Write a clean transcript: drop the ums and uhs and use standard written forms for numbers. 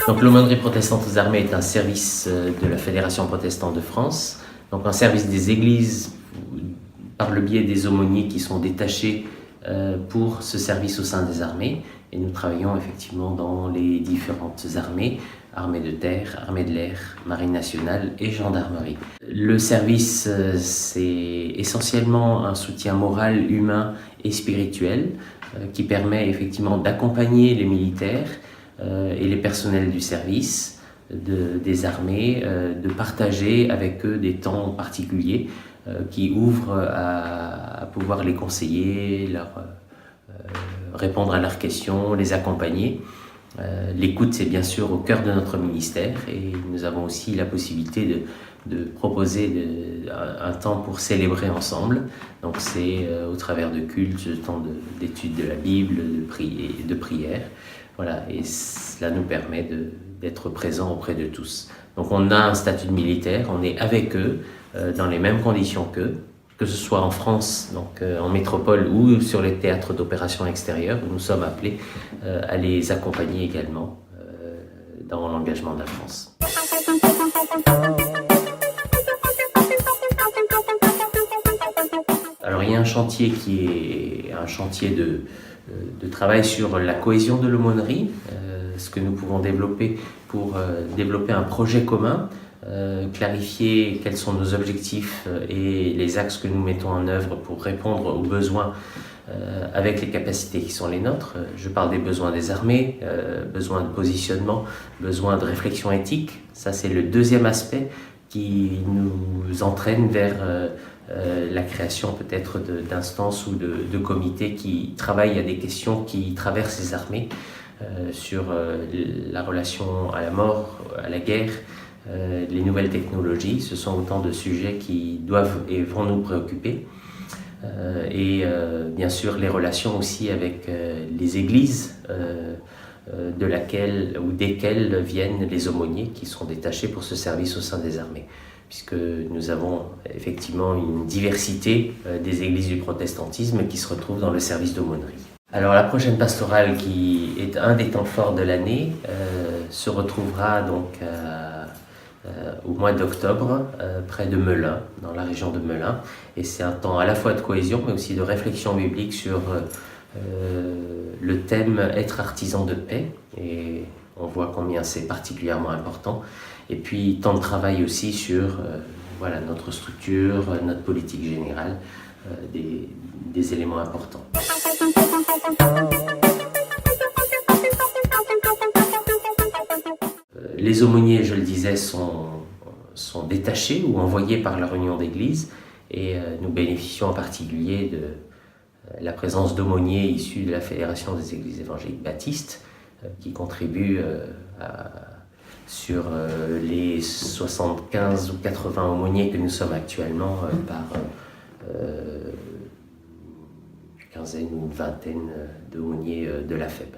Donc l'aumônerie protestante aux armées est un service de la Fédération protestante de France, donc un service des églises par le biais des aumôniers qui sont détachés pour ce service au sein des armées. Et nous travaillons effectivement dans les différentes armées, armée de terre, armée de l'air, marine nationale et gendarmerie. Le service, c'est essentiellement un soutien moral, humain et spirituel qui permet effectivement d'accompagner les militaires et les personnels du service, des armées, de partager avec eux des temps particuliers qui ouvrent à pouvoir les conseiller, répondre à leurs questions, les accompagner. L'écoute, c'est bien sûr au cœur de notre ministère et nous avons aussi la possibilité de proposer un temps pour célébrer ensemble. Donc c'est au travers de cultes, de temps d'étude de la Bible, de prière. Voilà, et cela nous permet d'être présents auprès de tous. Donc on a un statut de militaire, on est avec eux dans les mêmes conditions qu'eux, que ce soit en France, donc en métropole ou sur les théâtres d'opérations extérieures, où nous sommes appelés à les accompagner également dans l'engagement de la France. Alors il y a un chantier qui est un chantier de travail sur la cohésion de l'aumônerie, ce que nous pouvons développer pour développer un projet commun, clarifier quels sont nos objectifs et les axes que nous mettons en œuvre pour répondre aux besoins avec les capacités qui sont les nôtres. Je parle des besoins des armées, besoins de positionnement, besoins de réflexion éthique. Ça, c'est le deuxième aspect qui nous entraîne vers la création peut-être d'instances ou de comités qui travaillent à des questions qui traversent les armées sur la relation à la mort, à la guerre, les nouvelles technologies. Ce sont autant de sujets qui doivent et vont nous préoccuper. Et bien sûr les relations aussi avec les églises de laquelle ou desquelles viennent les aumôniers qui sont détachés pour ce service au sein des armées, puisque nous avons effectivement une diversité des églises du protestantisme qui se retrouvent dans le service d'aumônerie. Alors la prochaine pastorale, qui est un des temps forts de l'année, se retrouvera donc au mois d'octobre, près de Melun, dans la région de Melun. Et c'est un temps à la fois de cohésion, mais aussi de réflexion biblique sur le thème « Être artisan de paix ». Et on voit combien c'est particulièrement important. Et puis, temps de travail aussi sur voilà, notre structure, notre politique générale, des éléments importants. Les aumôniers, je le disais, sont détachés ou envoyés par leur union d'église et nous bénéficions en particulier de la présence d'aumôniers issus de la Fédération des Églises évangéliques baptistes qui contribuent sur les 75 ou 80 aumôniers que nous sommes actuellement par une quinzaine ou une vingtaine d'aumôniers de la FEB.